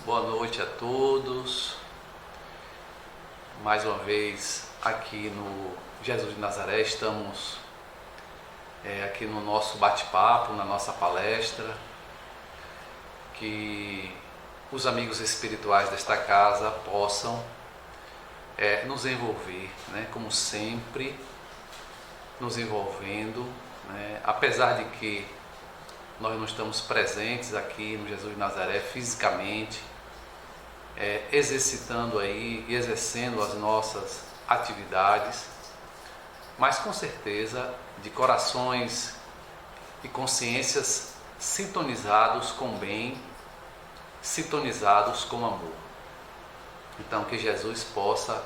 Boa noite a todos. Mais uma vez aqui no Jesus de Nazaré, estamos aqui no nosso bate-papo, na nossa palestra. Que os amigos espirituais desta casa possam nos envolver, como sempre, nos envolvendo, apesar de que nós não estamos presentes aqui no Jesus de Nazaré fisicamente, exercitando aí e exercendo as nossas atividades, mas com certeza de corações e consciências sintonizados com o bem, sintonizados com o amor. Então que Jesus possa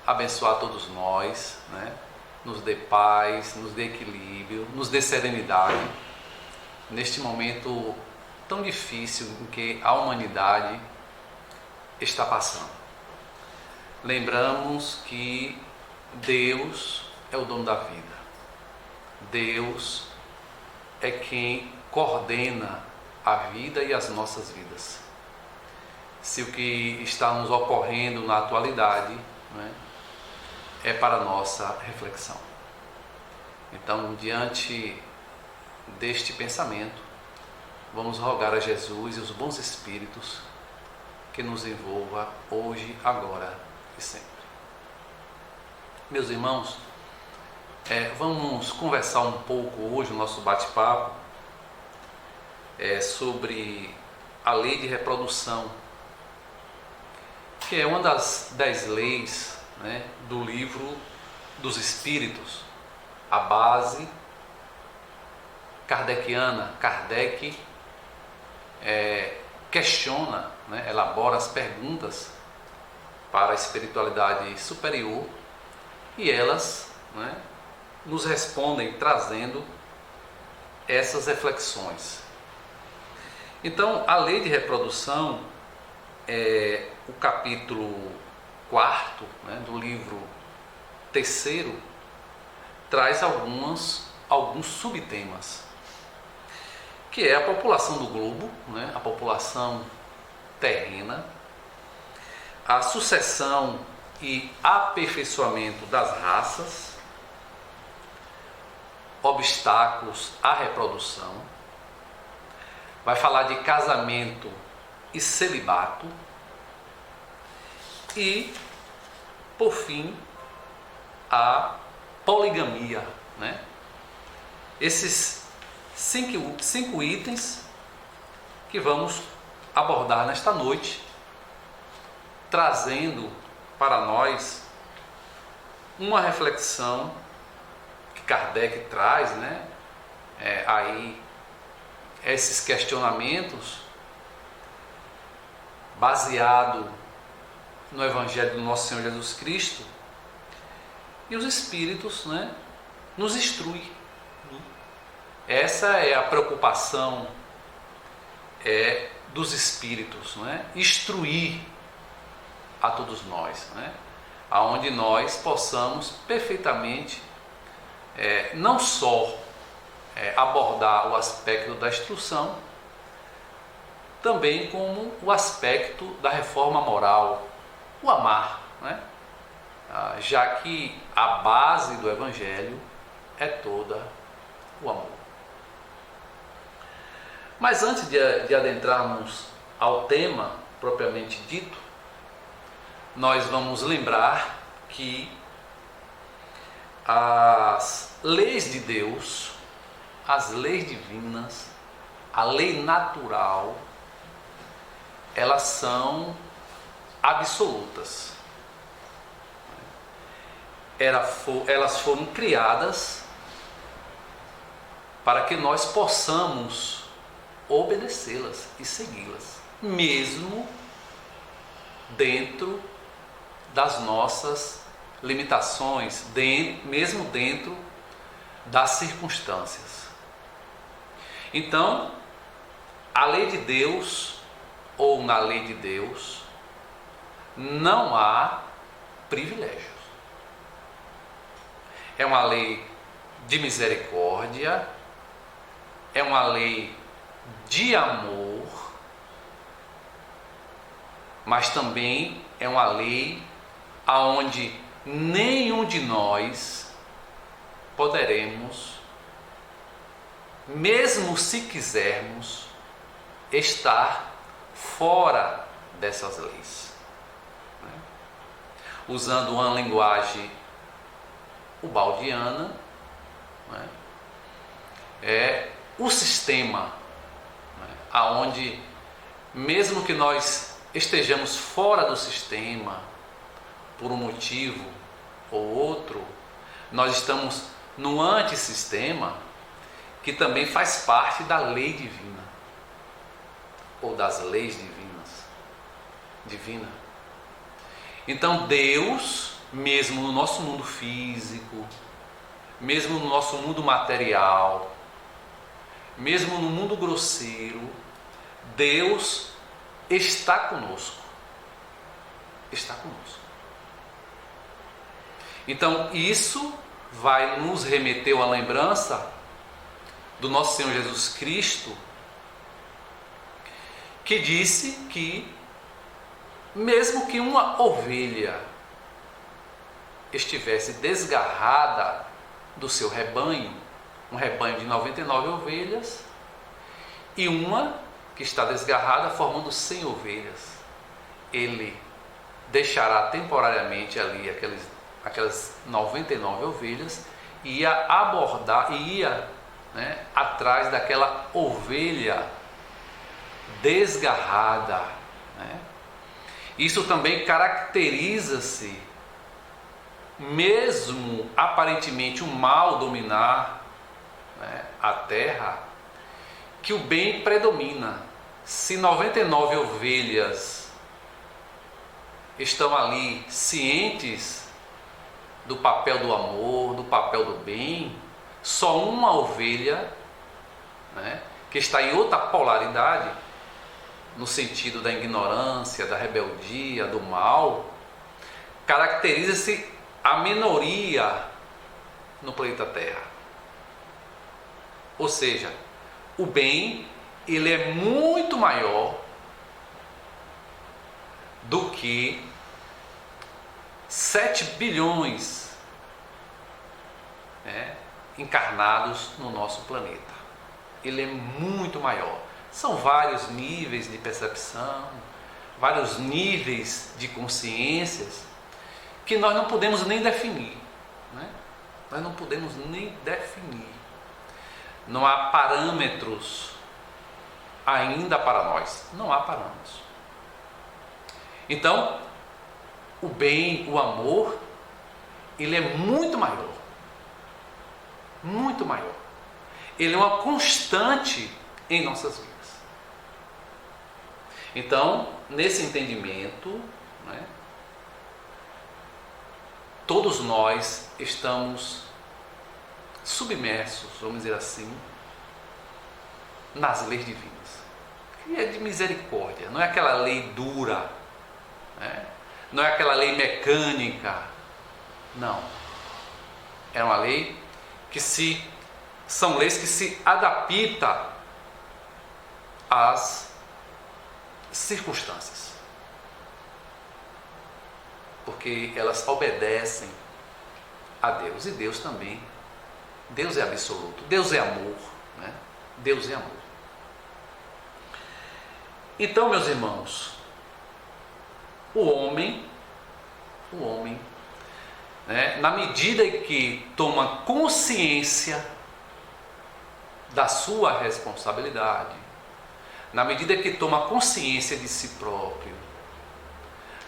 abençoar todos nós, nos dê paz, nos dê equilíbrio, nos dê serenidade neste momento tão difícil em que a humanidade está passando. Lembramos que Deus é o dono da vida. Deus é quem coordena a vida e as nossas vidas. Se o que está nos ocorrendo na atualidade é para a nossa reflexão. Então, diante deste pensamento, vamos rogar a Jesus e os bons espíritos que nos envolva hoje, agora e sempre. Meus irmãos, vamos conversar um pouco hoje no nosso bate-papo sobre a lei de reprodução, que é uma das 10 leis do livro dos Espíritos, a base kardeciana. Kardec questiona, elabora as perguntas para a espiritualidade superior e elas nos respondem trazendo essas reflexões. Então, a lei de reprodução, o capítulo 4º do livro 3º, traz alguns subtemas, que é a população do globo, a população terrena, a sucessão e aperfeiçoamento das raças, obstáculos à reprodução, vai falar de casamento e celibato e, por fim, a poligamia. Esses cinco itens que vamos abordar nesta noite, trazendo para nós uma reflexão que Kardec traz, aí esses questionamentos baseado no Evangelho do nosso Senhor Jesus Cristo, e os Espíritos nos instruem. Essa é a preocupação dos Espíritos, instruir a todos nós, aonde nós possamos perfeitamente não só abordar o aspecto da instrução, também como o aspecto da reforma moral, o amar, já que a base do Evangelho é toda o amor. Mas antes de adentrarmos ao tema propriamente dito, nós vamos lembrar que as leis de Deus, as leis divinas, a lei natural, elas são absolutas. Elas foram criadas para que nós possamos obedecê-las e segui-las, mesmo dentro das nossas limitações, mesmo dentro das circunstâncias. Então, a lei de Deus, ou na lei de Deus, não há privilégios. É uma lei de misericórdia, é uma lei de amor, mas também é uma lei aonde nenhum de nós poderemos, mesmo se quisermos, estar fora dessas leis. Usando uma linguagem ubaldiana, é o sistema, aonde mesmo que nós estejamos fora do sistema por um motivo ou outro, nós estamos no antissistema que também faz parte da lei divina ou das leis divina. Então Deus, mesmo no nosso mundo físico, mesmo no nosso mundo material, mesmo no mundo grosseiro, Deus está conosco. Está conosco. Então isso vai nos remeter à lembrança do nosso Senhor Jesus Cristo, que disse que mesmo que uma ovelha estivesse desgarrada do seu rebanho, um rebanho de 99 ovelhas, e uma que está desgarrada formando 100 ovelhas, ele deixará temporariamente ali aquelas 99 ovelhas e ia abordar, atrás daquela ovelha desgarrada. Isso também caracteriza-se, mesmo aparentemente o mal dominar a terra, que o bem predomina. Se 99 ovelhas estão ali cientes do papel do amor, do papel do bem, só uma ovelha, que está em outra polaridade, no sentido da ignorância, da rebeldia, do mal, caracteriza-se a minoria no planeta Terra. Ou seja, o bem, ele é muito maior do que 7 bilhões encarnados no nosso planeta. Ele é muito maior. São vários níveis de percepção, vários níveis de consciências que nós não podemos nem definir. Nós não podemos nem definir. Não há parâmetros ainda para nós. Não há parâmetros. Então, o bem, o amor, ele é muito maior. Muito maior. Ele é uma constante em nossas vidas. Então, nesse entendimento, todos nós estamos submersos, vamos dizer assim, nas leis divinas. E é de misericórdia, não é aquela lei dura, não é aquela lei mecânica, não. É uma lei que são leis que se adaptam às circunstâncias, porque elas obedecem a Deus, e Deus também. Deus é absoluto, Deus é amor, Deus é amor. Então, meus irmãos, o homem, na medida em que toma consciência da sua responsabilidade, na medida que toma consciência de si próprio,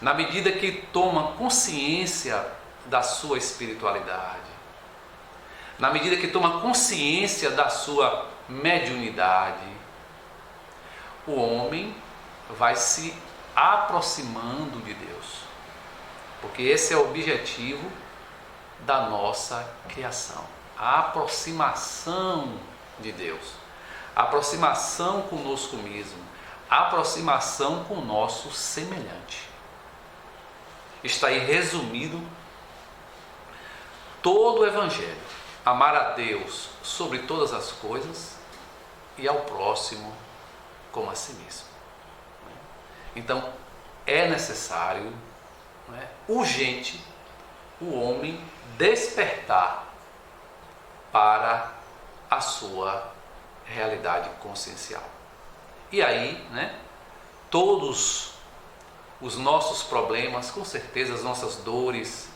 na medida que toma consciência da sua espiritualidade, na medida que toma consciência da sua mediunidade, o homem vai se aproximando de Deus, porque esse é o objetivo da nossa criação, a aproximação de Deus, a aproximação conosco mesmo, a aproximação com o nosso semelhante. Está aí resumido todo o Evangelho: amar a Deus sobre todas as coisas e ao próximo como a si mesmo. Então, é necessário, né, urgente, o homem despertar para a sua realidade consciencial. E aí, né, todos os nossos problemas, com certeza as nossas dores,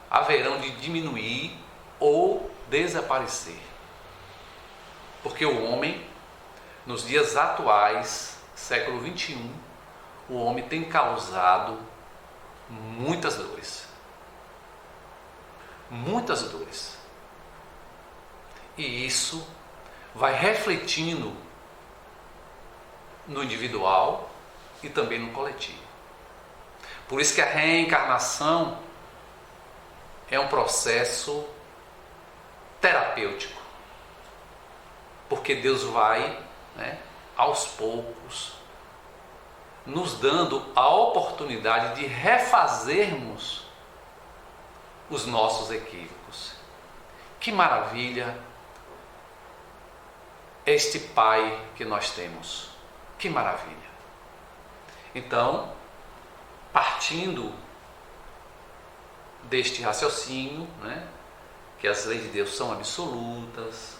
haverão de diminuir ou desaparecer. Porque o homem, nos dias atuais, século 21, o homem tem causado muitas dores. Muitas dores. E isso vai refletindo no individual e também no coletivo. Por isso que a reencarnação é um processo terapêutico. Porque Deus vai, né, aos poucos, nos dando a oportunidade de refazermos os nossos equívocos. Que maravilha este Pai que nós temos. Que maravilha. Então, partindo deste raciocínio, né, que as leis de Deus são absolutas,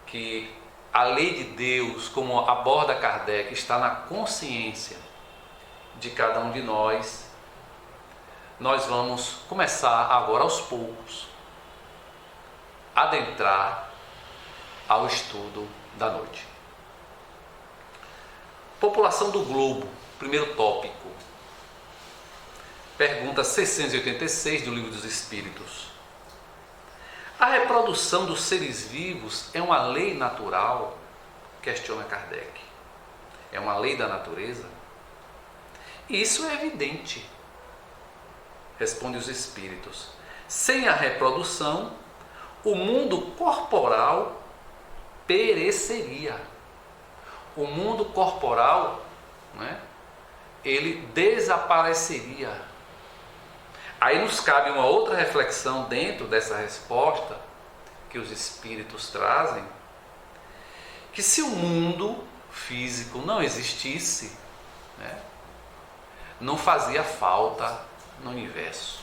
que a lei de Deus, como aborda Kardec, está na consciência de cada um de nós, nós vamos começar agora aos poucos a adentrar ao estudo da noite. População do globo, primeiro tópico. Pergunta 686 do Livro dos Espíritos. A reprodução dos seres vivos é uma lei natural? Questiona Kardec. É uma lei da natureza? Isso é evidente, responde os Espíritos. Sem a reprodução, o mundo corporal pereceria. O mundo corporal, né, ele desapareceria. Aí nos cabe uma outra reflexão dentro dessa resposta que os Espíritos trazem, que se o mundo físico não existisse, né, não fazia falta no universo.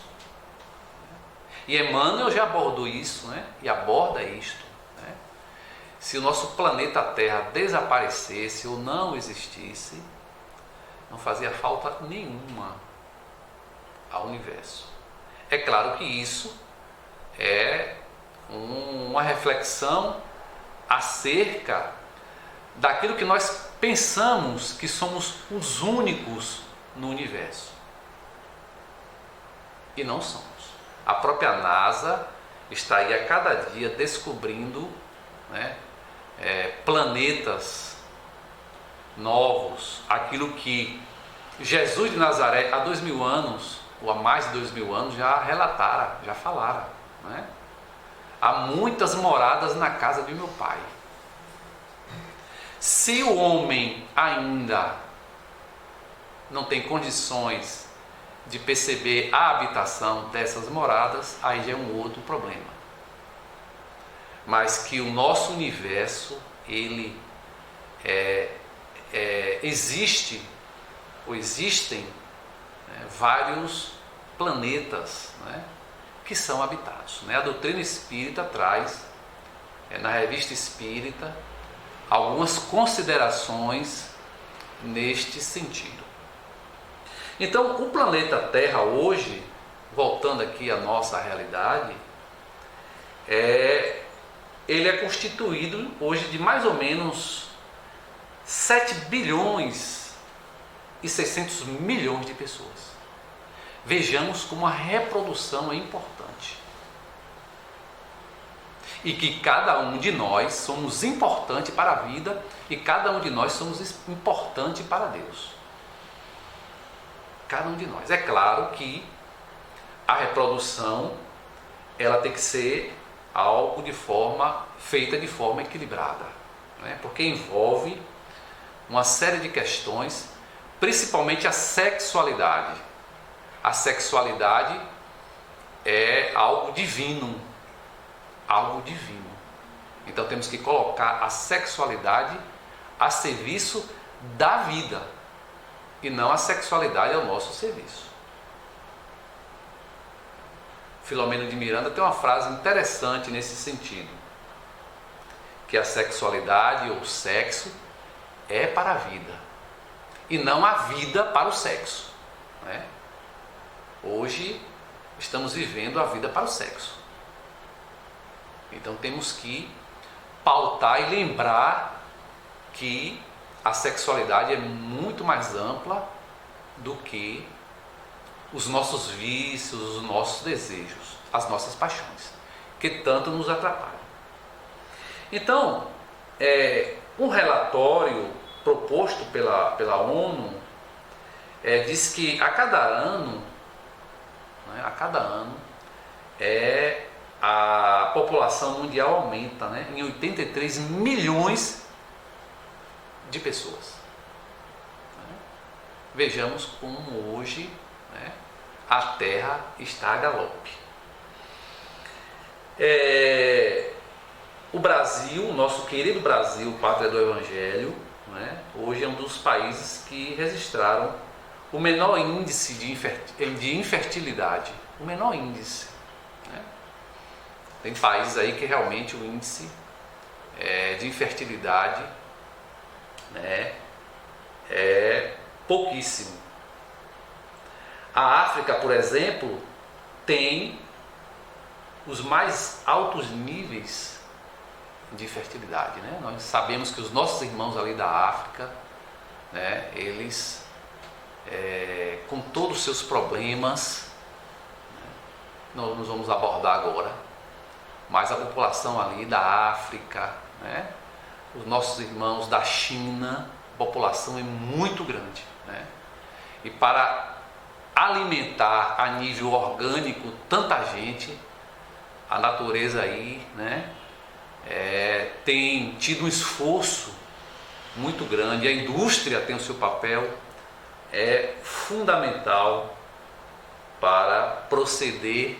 E Emmanuel já abordou isso, né, e aborda isto. Né? Se o nosso planeta Terra desaparecesse ou não existisse, não fazia falta nenhuma ao universo. É claro que isso é uma reflexão acerca daquilo que nós pensamos que somos os únicos no universo. E não somos. A própria NASA está aí a cada dia descobrindo, né, planetas novos, aquilo que Jesus de Nazaré há 2000 anos, ou há mais de 2000 anos, já relatara, já falara, né? Há muitas moradas na casa de meu Pai. Se o homem ainda não tem condições de perceber a habitação dessas moradas, aí já é um outro problema. Mas que o nosso universo, ele existe, ou existem, vários planetas, né, que são habitados. Né? A doutrina espírita traz, na Revista Espírita, algumas considerações neste sentido. Então, o planeta Terra hoje, voltando aqui à nossa realidade, ele é constituído hoje de mais ou menos 7 bilhões e 600 milhões de pessoas. Vejamos como a reprodução é importante. E que cada um de nós somos importante para a vida e cada um de nós somos importante para Deus. Cada um de nós. É claro que a reprodução, ela tem que ser algo feita de forma equilibrada, né? Porque envolve uma série de questões, principalmente a sexualidade. A sexualidade é algo divino, algo divino. Então temos que colocar a sexualidade a serviço da vida. e não a sexualidade ao nosso serviço. Filomeno de Miranda tem uma frase interessante nesse sentido, que a sexualidade ou o sexo é para a vida e não a vida para o sexo, né? Hoje estamos vivendo a vida para o sexo, então temos que pautar e lembrar que a sexualidade é muito mais ampla do que os nossos vícios, os nossos desejos, as nossas paixões, que tanto nos atrapalham. Então, um relatório proposto pela ONU diz que a cada ano, a população mundial aumenta, né, em 83 milhões de pessoas. Vejamos como hoje, né, a Terra está a galope. O Brasil, nosso querido Brasil, pátria do Evangelho, né, hoje é um dos países que registraram o menor índice de infertilidade. O menor índice. Né? Tem países aí que realmente o índice de infertilidade, né, é pouquíssimo. A África, por exemplo, tem os mais altos níveis de fertilidade, né? Nós sabemos que os nossos irmãos ali da África, né, eles, com todos os seus problemas, né, nós nos vamos abordar agora, mas a população ali da África, né, os nossos irmãos da China, a população é muito grande, né? E para alimentar a nível orgânico tanta gente, a natureza aí, né, tem tido um esforço muito grande. A indústria tem o seu papel fundamental para proceder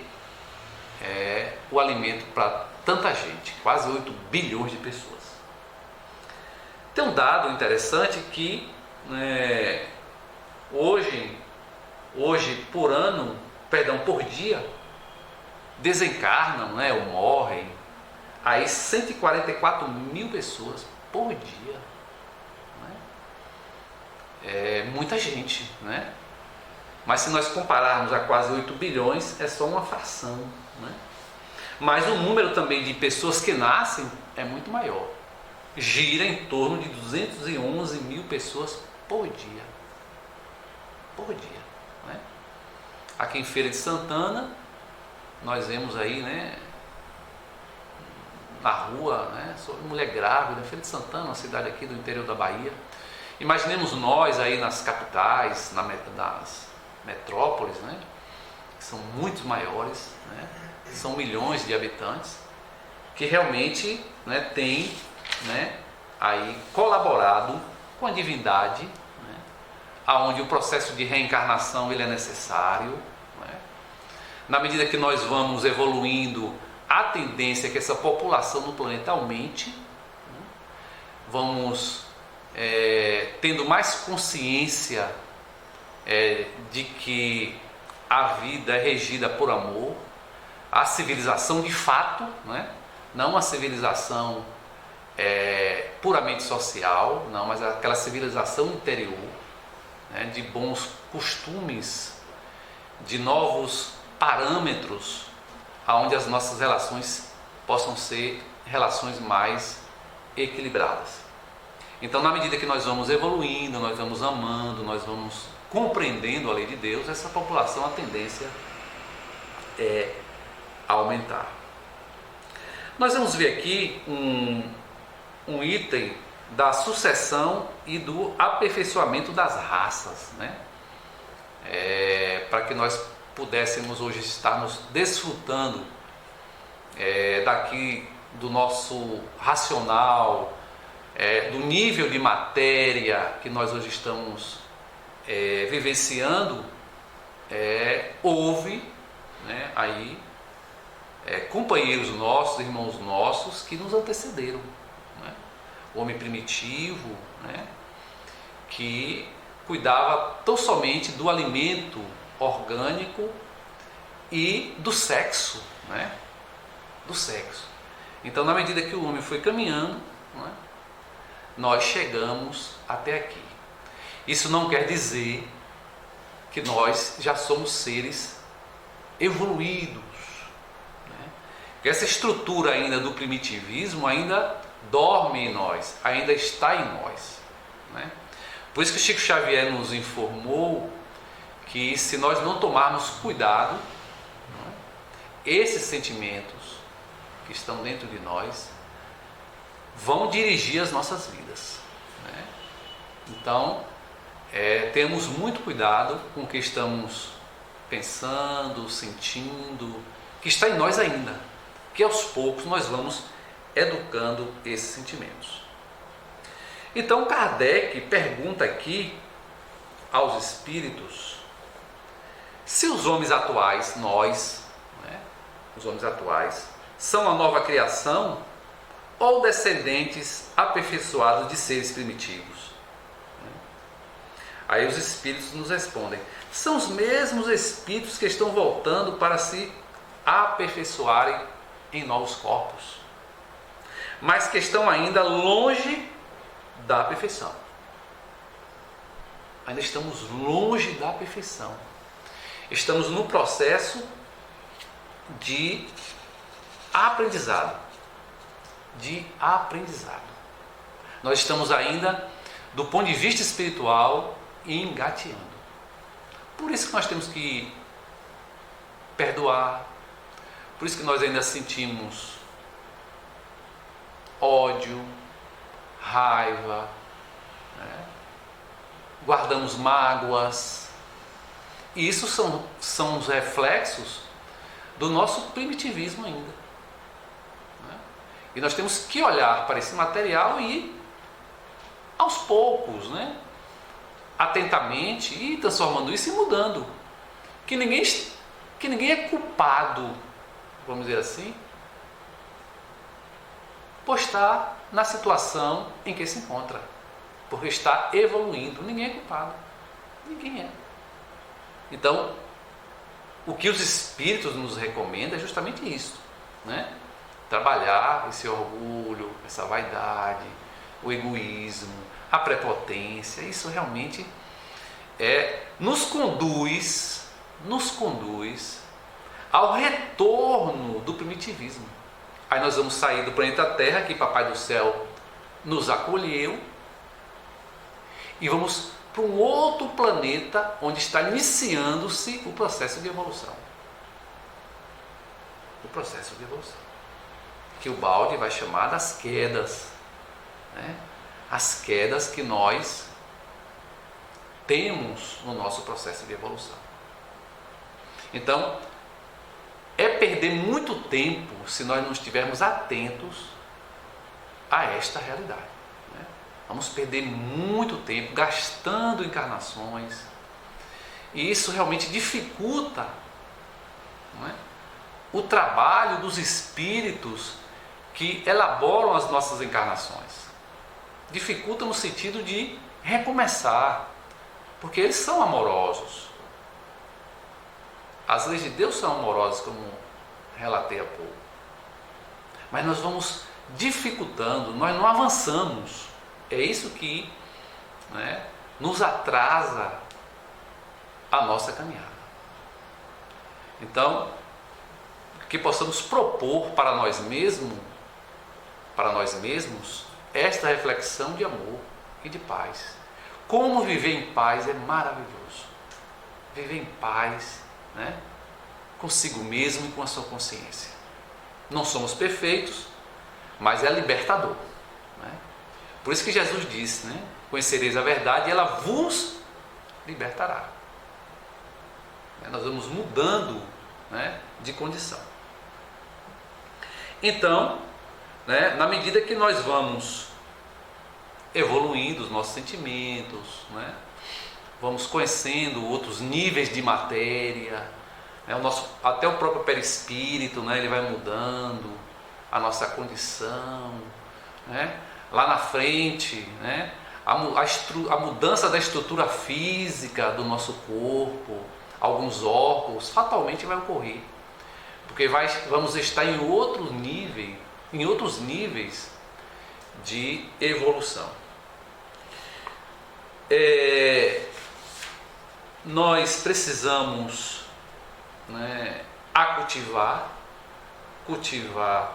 o alimento para tanta gente, quase 8 bilhões de pessoas. Tem um dado interessante que hoje por dia desencarnam, né, ou morrem aí 144 mil pessoas por dia, né? É muita gente, né? Mas se nós compararmos a quase 8 bilhões, é só uma fração, né? Mas o número também de pessoas que nascem é muito maior, gira em torno de 211 mil pessoas por dia, né? Aqui em Feira de Santana nós vemos aí, né, na rua, né, sobre mulher grávida. Feira de Santana, uma cidade aqui do interior da Bahia. Imaginemos nós aí nas capitais, nas metrópoles, né, que são muito maiores, né, são milhões de habitantes, que realmente, né, têm, né, aí colaborado com a divindade, né, aonde o processo de reencarnação ele é necessário. Na medida que nós vamos evoluindo, a tendência é que essa população no planeta aumente, né? Vamos tendo mais consciência de que a vida é regida por amor, a civilização de fato, né? Não a civilização puramente social, não, mas aquela civilização interior, né? De bons costumes, de novos parâmetros, aonde as nossas relações possam ser relações mais equilibradas. Então, na medida que nós vamos evoluindo, nós vamos amando, nós vamos compreendendo a lei de Deus, essa população, a tendência é aumentar. Nós vamos ver aqui um item da sucessão e do aperfeiçoamento das raças, né? Para que nós pudéssemos hoje estarmos desfrutando daqui do nosso racional, do nível de matéria que nós hoje estamos vivenciando. Houve, né, aí companheiros nossos, irmãos nossos que nos antecederam, né? O homem primitivo, né, que cuidava tão somente do alimento orgânico e do sexo, né? Do sexo. Então, na medida que o homem foi caminhando, né, nós chegamos até aqui. Isso não quer dizer que nós já somos seres evoluídos, né? Que essa estrutura ainda do primitivismo ainda dorme em nós, ainda está em nós, né? Por isso que Chico Xavier nos informou que se nós não tomarmos cuidado, né, esses sentimentos que estão dentro de nós vão dirigir as nossas vidas, né? Então, temos muito cuidado com o que estamos pensando, sentindo, que está em nós ainda, que aos poucos nós vamos educando esses sentimentos. Então Kardec pergunta aqui aos espíritos se os homens atuais, nós, né, os homens atuais, são a nova criação ou descendentes aperfeiçoados de seres primitivos. Aí os espíritos nos respondem: são os mesmos espíritos que estão voltando para se aperfeiçoarem em novos corpos, mas que estão ainda longe da perfeição. Ainda estamos longe da perfeição. Estamos no processo de aprendizado. Nós estamos ainda, do ponto de vista espiritual, engateando. Por isso que nós temos que perdoar. Por isso que nós ainda sentimos ódio, raiva, né? Guardamos mágoas. E isso são os reflexos do nosso primitivismo ainda, né? E nós temos que olhar para esse material e, aos poucos, né, atentamente, ir transformando isso e mudando. Que ninguém é culpado, vamos dizer assim, por estar na situação em que se encontra, porque está evoluindo. Ninguém é culpado, ninguém é. Então, o que os espíritos nos recomendam é justamente isso, né? Trabalhar esse orgulho, essa vaidade, o egoísmo, a prepotência. Isso realmente nos conduz ao retorno do primitivismo. Aí nós vamos sair do planeta Terra, que Papai do Céu nos acolheu, e vamos para um outro planeta onde está iniciando-se o processo de evolução. O processo de evolução, que o Balde vai chamar das quedas, né? As quedas que nós temos no nosso processo de evolução. Então, é perder muito tempo se nós não estivermos atentos a esta realidade, né? Vamos perder muito tempo gastando encarnações, e isso realmente dificulta, não é, o trabalho dos espíritos que elaboram as nossas encarnações. Dificulta no sentido de recomeçar, porque eles são amorosos. As leis de Deus são amorosas, como relatei há pouco. Mas nós vamos dificultando, nós não avançamos. É isso que, né, nos atrasa a nossa caminhada. Então, que possamos propor para nós mesmos esta reflexão de amor e de paz. Como viver em paz é maravilhoso. Viver em paz, né, consigo mesmo e com a sua consciência. Não somos perfeitos, mas é libertador, né? Por isso que Jesus disse, né, conhecereis a verdade e ela vos libertará. Nós vamos mudando, né, de condição. Então, né, na medida que nós vamos evoluindo os nossos sentimentos, né, vamos conhecendo outros níveis de matéria, né, até o próprio perispírito, né, ele vai mudando a nossa condição, né? Lá na frente, né, a mudança da estrutura física do nosso corpo, alguns órgãos, fatalmente vai ocorrer, porque vamos estar em outros níveis de evolução. Nós precisamos, né, cultivar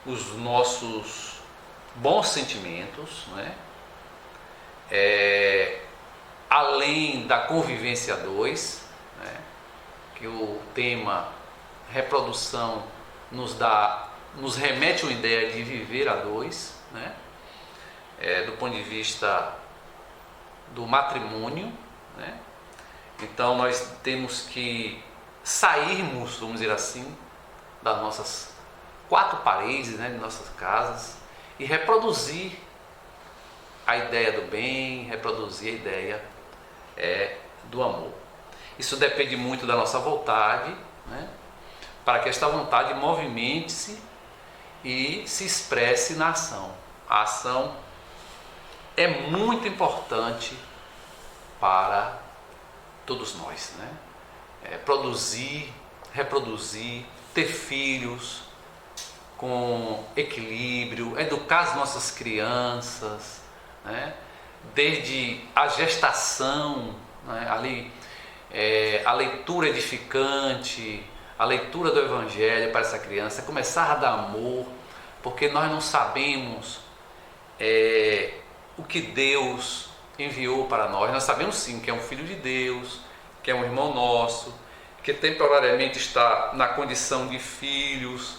os nossos bons sentimentos, né? Além da convivência a dois, né? Que o tema reprodução nos remete a uma ideia de viver a dois, né? Do ponto de vista do matrimônio, né? Então nós temos que sairmos, vamos dizer assim, das nossas quatro paredes, né, de nossas casas, e reproduzir a ideia do bem, reproduzir a ideia do amor. Isso depende muito da nossa vontade, né, para que esta vontade movimente-se e se expresse na ação. A ação é muito importante para todos nós, né? Produzir, reproduzir, ter filhos com equilíbrio, educar as nossas crianças, né? Desde a gestação, né? Ali, a leitura edificante, a leitura do Evangelho para essa criança, começar a dar amor, porque nós não sabemos o que Deus enviou para nós. Nós sabemos sim que é um filho de Deus, que é um irmão nosso, que temporariamente está na condição de filhos.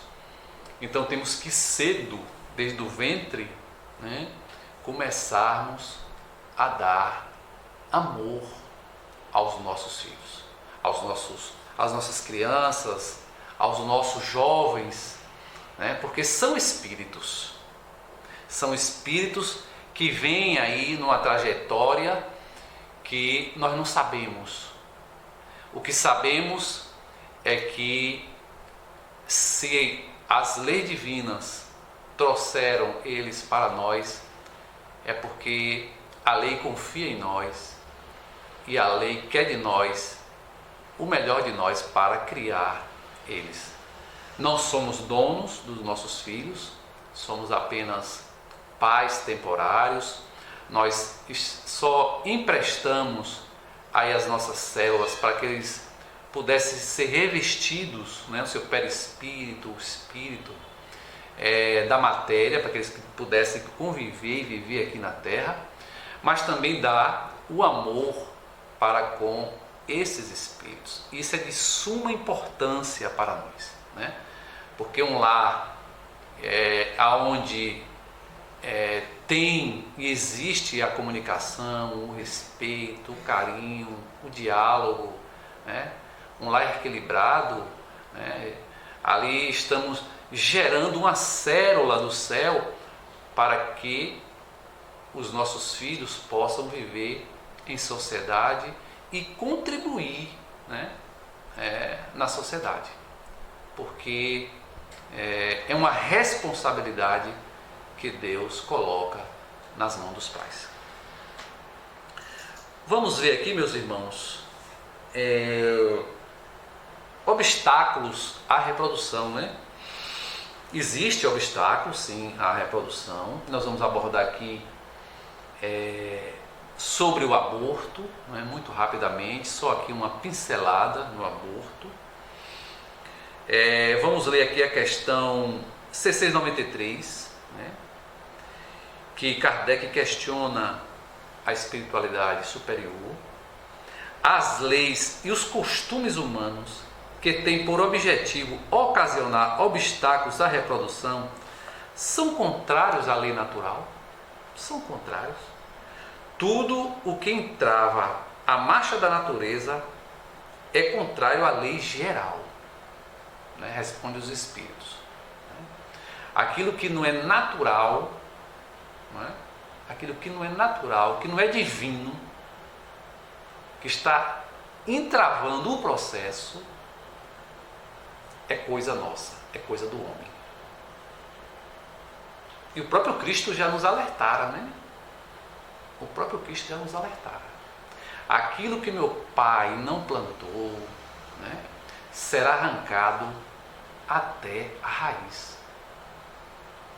Então temos que cedo, desde o ventre, né, começarmos a dar amor aos nossos filhos, às nossas crianças, aos nossos jovens, né, porque são espíritos que vêm aí numa trajetória que nós não sabemos. O que sabemos é que se as leis divinas trouxeram eles para nós, é porque a lei confia em nós e a lei quer de nós o melhor de nós para criar eles. Não somos donos dos nossos filhos, somos apenas pais temporários. Nós só emprestamos aí as nossas células para que eles pudessem ser revestidos, né, o seu perispírito, o espírito da matéria, para que eles pudessem conviver e viver aqui na Terra, mas também dá o amor para com esses espíritos. Isso é de suma importância para nós, né? Porque um lar onde tem e existe a comunicação, o respeito, o carinho, o diálogo, né? Um lar equilibrado, né? Ali estamos gerando uma célula do céu para que os nossos filhos possam viver em sociedade e contribuir, né, na sociedade, porque é uma responsabilidade que Deus coloca nas mãos dos pais. Vamos ver aqui, meus irmãos, obstáculos à reprodução, né? Existe obstáculo, sim, à reprodução. Nós vamos abordar aqui sobre o aborto, né, muito rapidamente, só aqui uma pincelada no aborto. Vamos ler aqui a questão C693, né, que Kardec questiona a espiritualidade superior, as leis e os costumes humanos que têm por objetivo ocasionar obstáculos à reprodução são contrários à lei natural? São contrários. Tudo o que entrava a marcha da natureza é contrário à lei geral, né? Responde os espíritos. Aquilo que não é natural, né? Aquilo que não é natural, que não é divino, que está entravando o processo, é coisa nossa, é coisa do homem. E o próprio Cristo já nos alertara, né? o próprio Cristo já nos alertara. Aquilo que meu pai não plantou, né, será arrancado até a raiz.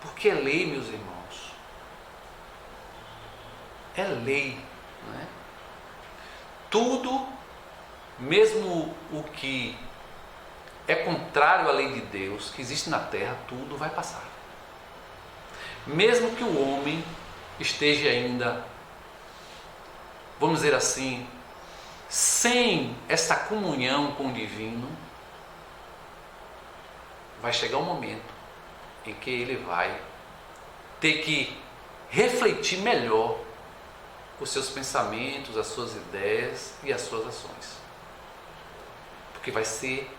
Porque é lei, meus irmãos. É lei. Né? Tudo, mesmo o que é contrário à lei de Deus, que existe na terra, tudo vai passar. Mesmo que o homem esteja ainda, vamos dizer assim, sem essa comunhão com o divino, vai chegar um momento em que ele vai ter que refletir melhor os seus pensamentos, as suas ideias e as suas ações. Porque vai ser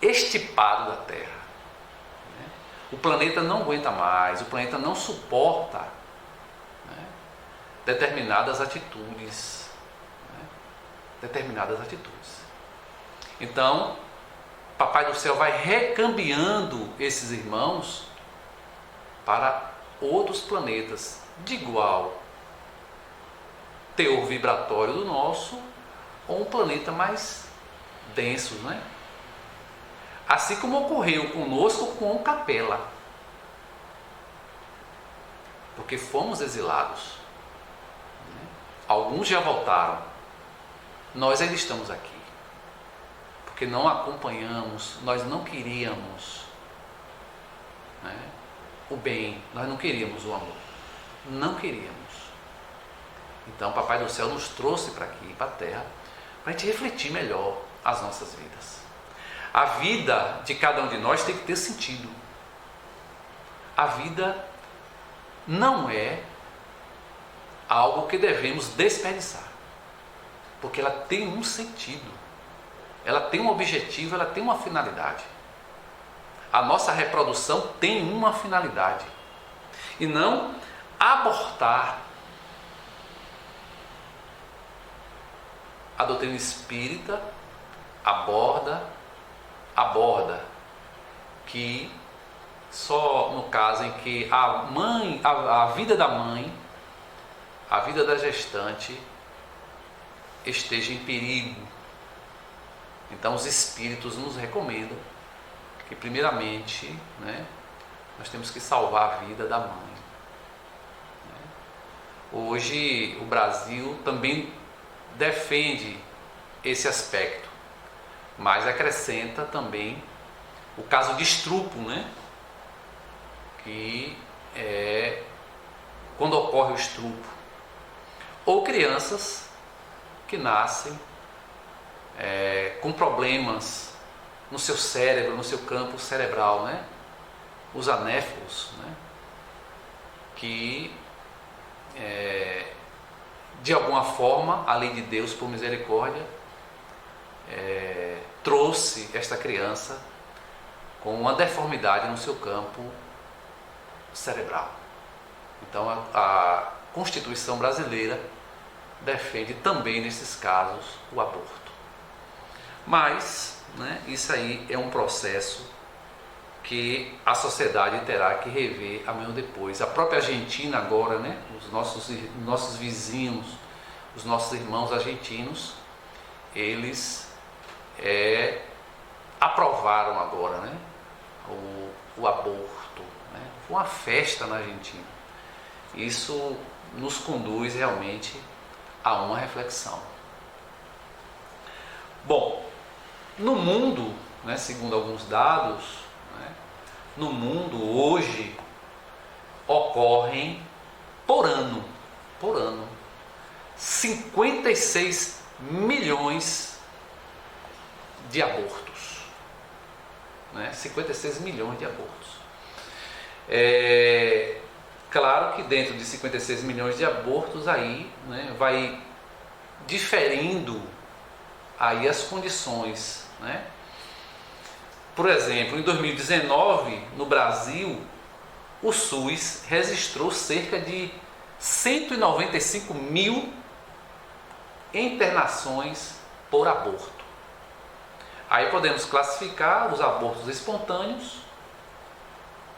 extirpado da Terra. O planeta não aguenta mais, o planeta não suporta, né, determinadas atitudes. Determinadas atitudes. Então, Papai do Céu vai recambiando esses irmãos para outros planetas de igual teor vibratório do nosso, ou um planeta mais denso, né? Assim como ocorreu conosco com Capela, porque fomos exilados. Alguns já voltaram, nós ainda estamos aqui, porque não acompanhamos, nós não queríamos, né, o bem, nós não queríamos o amor, não queríamos. Então Papai do Céu nos trouxe para aqui, para a Terra, para a gente refletir melhor as nossas vidas. A vida de cada um de nós tem que ter sentido. A vida não é algo que devemos desperdiçar, porque ela tem um sentido, ela tem um objetivo, ela tem uma finalidade. A nossa reprodução tem uma finalidade, e não abortar. A doutrina espírita aborda que só no caso em que a vida da mãe, a vida da gestante esteja em perigo. Então os espíritos nos recomendam que primeiramente, né, nós temos que salvar a vida da mãe. Hoje o Brasil também defende esse aspecto, mas acrescenta também o caso de estupro, né? Que é quando ocorre o estupro, ou crianças que nascem com problemas no seu cérebro, no seu campo cerebral, né? Os anéfalos, né? Que de alguma forma a lei de Deus, por misericórdia, trouxe esta criança com uma deformidade no seu campo cerebral. Então a Constituição brasileira defende também nesses casos o aborto. Mas, né, isso aí é um processo que a sociedade terá que rever amanhã ou depois. A própria Argentina agora, né, os nossos vizinhos, os nossos irmãos argentinos, eles aprovaram agora, né, o aborto. Né? Foi uma festa na Argentina. Isso nos conduz realmente a uma reflexão. Bom, no mundo, né, segundo alguns dados, né, no mundo hoje ocorrem por ano 56 milhões de abortos, né? 56 milhões de abortos. Claro que dentro de 56 milhões de abortos aí, né, vai diferindo aí as condições, né? Por exemplo, em 2019, no Brasil, o SUS registrou cerca de 195 mil internações por aborto. Aí podemos classificar os abortos espontâneos,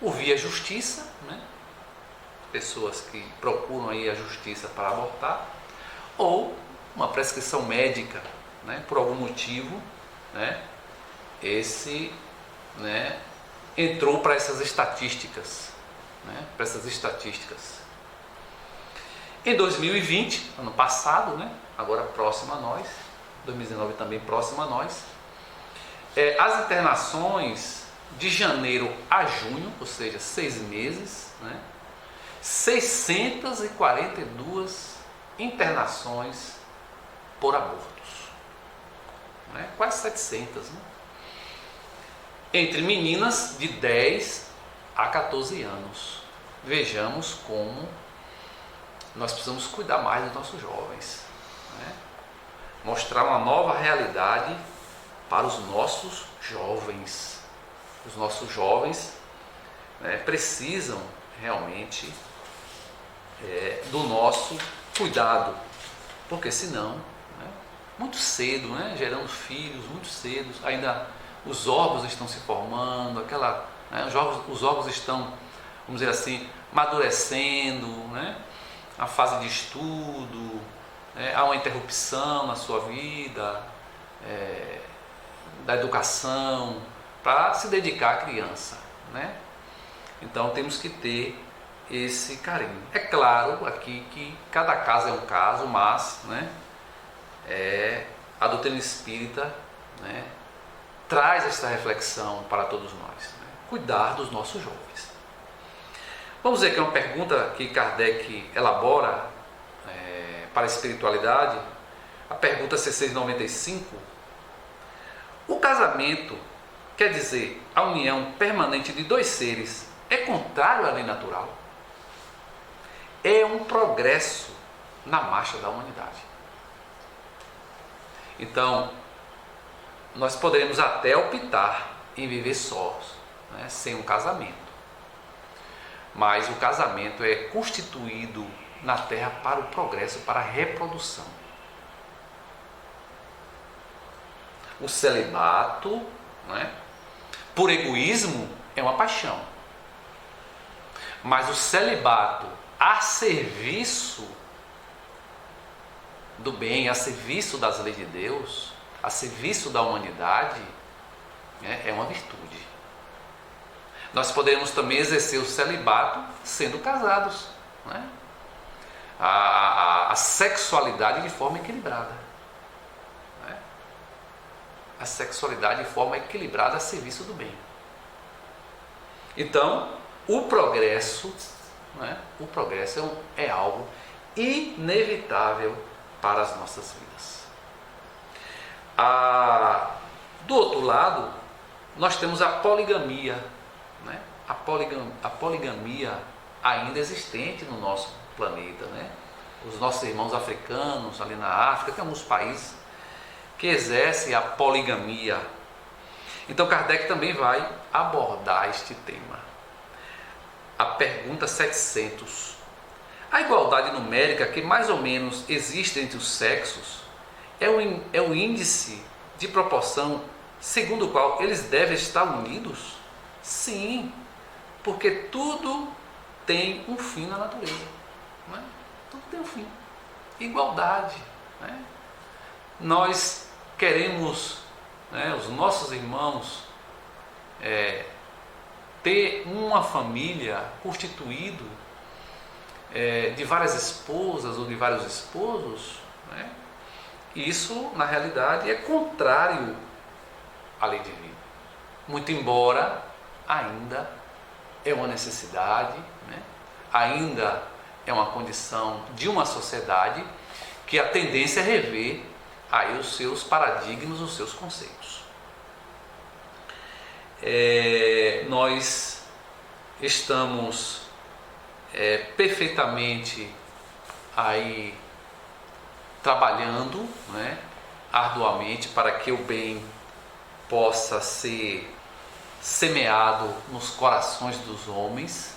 o via justiça, né, pessoas que procuram aí a justiça para abortar, ou uma prescrição médica, né, por algum motivo, né, esse, né, entrou para essas estatísticas, né, para essas estatísticas. Em 2020, ano passado, né, agora próximo a nós, 2019 também próximo a nós, as internações de janeiro a junho, ou seja, 6 meses, né, 642 internações por abortos, né, quase 700, né, entre meninas de 10 a 14 anos. Vejamos como nós precisamos cuidar mais dos nossos jovens, né, mostrar uma nova realidade para os nossos jovens. Os nossos jovens, né, precisam realmente do nosso cuidado, porque senão, né, muito cedo, né, gerando filhos muito cedo, ainda os órgãos estão se formando, né, os órgãos estão, vamos dizer assim, amadurecendo, né, a fase de estudo, né, há uma interrupção na sua vida, da educação, para se dedicar à criança, né? Então temos que ter esse carinho. É claro aqui que cada caso é um caso, mas, né, a doutrina espírita, né, traz essa reflexão para todos nós, né? Cuidar dos nossos jovens. Vamos ver que é uma pergunta que Kardec elabora para a espiritualidade. A pergunta C695. O casamento, quer dizer, a união permanente de dois seres, é contrário à lei natural? É um progresso na marcha da humanidade. Então, nós poderemos até optar em viver sós, né, sem um casamento. Mas o casamento é constituído na Terra para o progresso, para a reprodução. O celibato, né, por egoísmo, é uma paixão. Mas o celibato a serviço do bem, a serviço das leis de Deus, a serviço da humanidade, né, é uma virtude. Nós podemos também exercer o celibato sendo casados, né? A sexualidade de forma equilibrada, né? A sexualidade de forma equilibrada a serviço do bem. Então, o progresso, né? O progresso é algo inevitável para as nossas vidas. Do outro lado, nós temos a poligamia, né? A poligamia ainda existente no nosso planeta, né? Os nossos irmãos africanos ali na África, tem alguns países que exercem a poligamia. Então Kardec também vai abordar este tema. A pergunta 700. A igualdade numérica que mais ou menos existe entre os sexos é o índice de proporção segundo o qual eles devem estar unidos? Sim, porque tudo tem um fim na natureza, né? Tudo tem um fim. Igualdade, né? Nós queremos, né, os nossos irmãos ter uma família constituída de várias esposas ou de vários esposos, né? Isso, na realidade, é contrário à lei divina. Muito embora ainda é uma necessidade, né? Ainda é uma condição de uma sociedade que a tendência é rever aí os seus paradigmas, os seus conceitos. Nós estamos perfeitamente aí trabalhando, né, arduamente para que o bem possa ser semeado nos corações dos homens,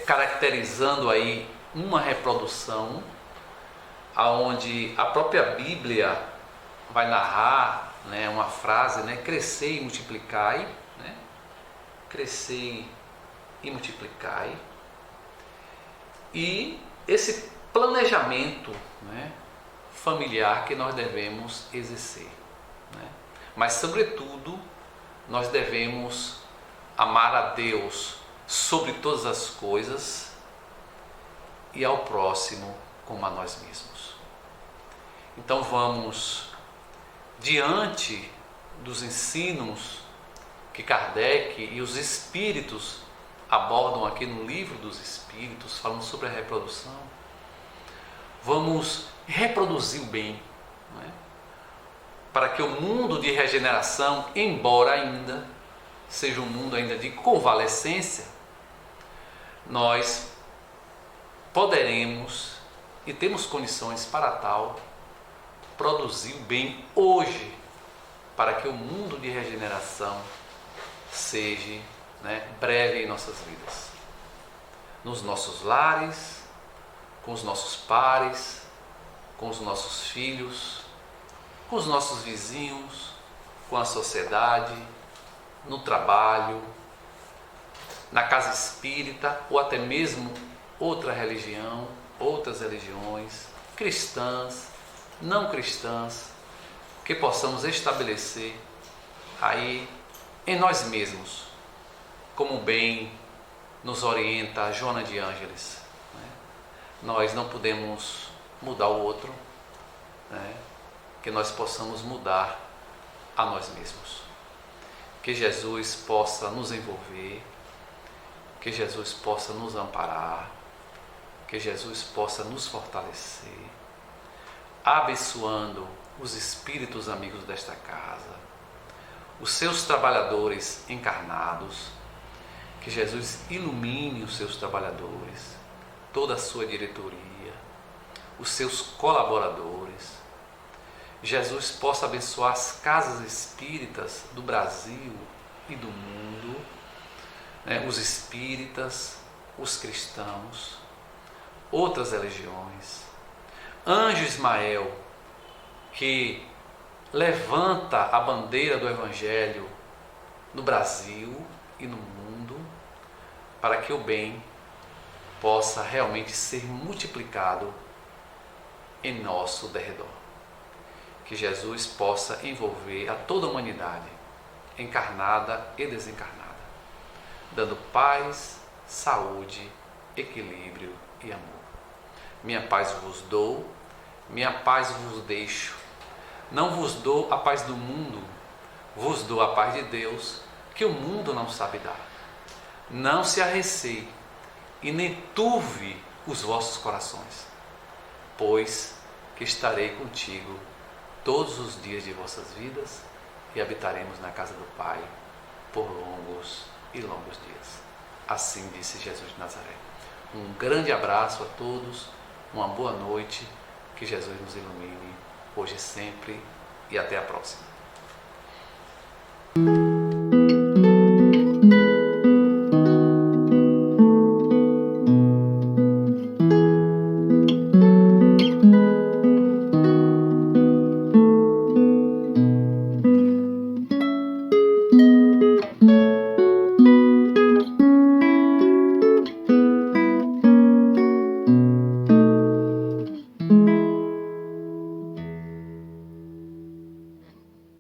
caracterizando aí uma reprodução aonde a própria Bíblia vai narrar, né, uma frase, né, crescei e multiplicai, né, crescei e multiplicai. e esse planejamento, né, familiar que nós devemos exercer, né? Mas, sobretudo, nós devemos amar a Deus sobre todas as coisas e ao próximo como a nós mesmos. Então vamos, diante dos ensinos que Kardec e os espíritos abordam aqui no Livro dos Espíritos, falando sobre a reprodução, vamos reproduzir o bem, né? Para que o mundo de regeneração, embora ainda seja um mundo ainda de convalescência, nós poderemos e temos condições para tal produzir o bem hoje, para que o mundo de regeneração seja, né, breve em nossas vidas, nos nossos lares, com os nossos pares, com os nossos filhos, com os nossos vizinhos, com a sociedade, no trabalho, na casa espírita ou até mesmo outra religião, outras religiões, cristãs, não cristãs, que possamos estabelecer aí em nós mesmos, como bem nos orienta Joana de Ângeles, né? Nós não podemos mudar o outro, né? Que nós possamos mudar a nós mesmos. Que Jesus possa nos envolver, que Jesus possa nos amparar, que Jesus possa nos fortalecer, abençoando os espíritos amigos desta casa, os seus trabalhadores encarnados, que Jesus ilumine os seus trabalhadores, toda a sua diretoria, os seus colaboradores. Jesus possa abençoar as casas espíritas do Brasil e do mundo, né? Os espíritas, os cristãos, outras religiões. Anjo Ismael, que levanta a bandeira do Evangelho no Brasil e no mundo, para que o bem possa realmente ser multiplicado em nosso derredor. Que Jesus possa envolver a toda a humanidade, encarnada e desencarnada, dando paz, saúde, equilíbrio e amor. Minha paz vos dou, minha paz vos deixo. Não vos dou a paz do mundo, vos dou a paz de Deus, que o mundo não sabe dar. Não se arreceie e nem turve os vossos corações, pois que estarei contigo todos os dias de vossas vidas e habitaremos na casa do Pai por longos e longos dias. Assim disse Jesus de Nazaré. Um grande abraço a todos, uma boa noite, que Jesus nos ilumine hoje e sempre, e até a próxima.